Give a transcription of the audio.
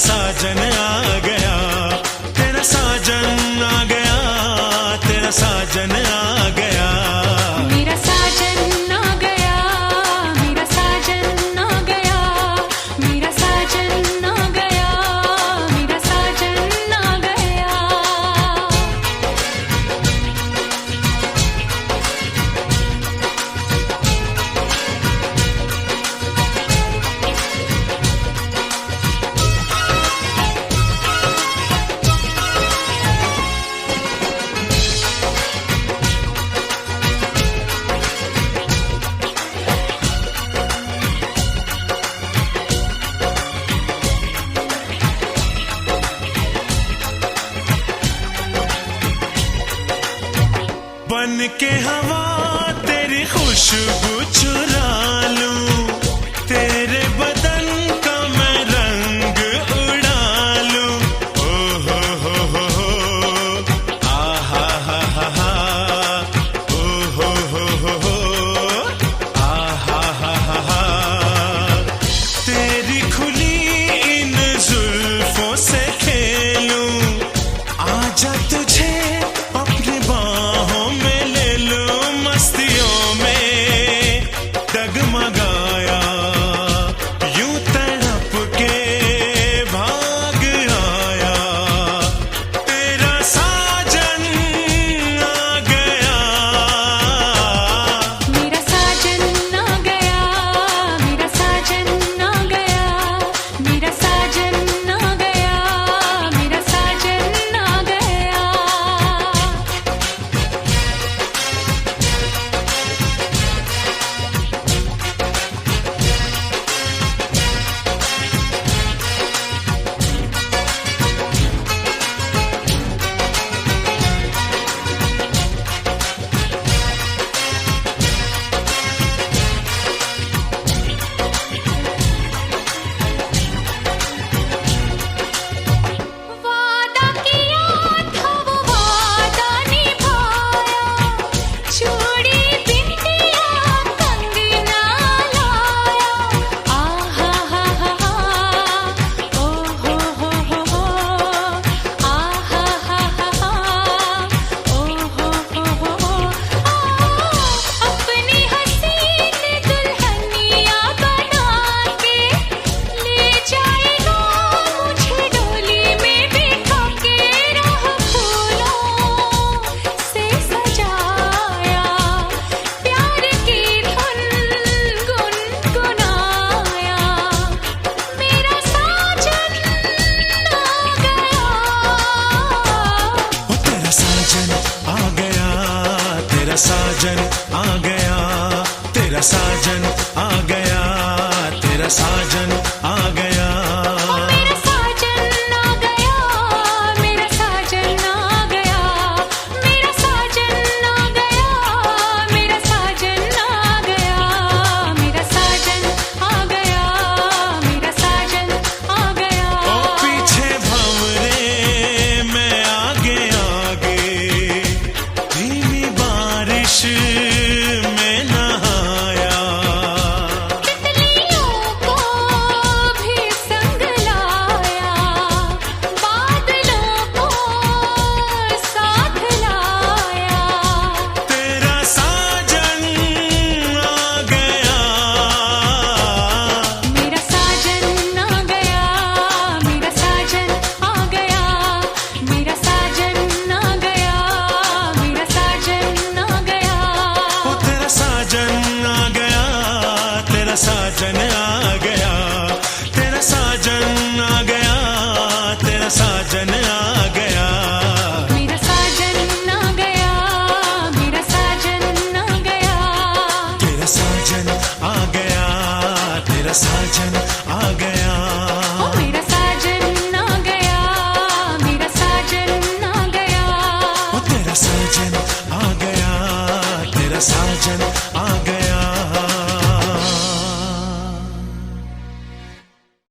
साजन आ गया, तेरा साजन आ गया, तेरा साजन आ गया, मेरा साजन आ गया, मेरा साजन आ गया, मेरा साजन आ गया, मेरा साजन आ गया। बन के हवा तेरी खुशबू चुरा लूं, तेरे बदन का मैं रंग उड़ा लूं। ओ हो आ हा हा हा, ओ हो आ हा हा। तेरी खुली इन जुल्फों से खेलूं, आजा तुझे अपनी बाहों में ले लूं, मस्तियों में डगमगा साजन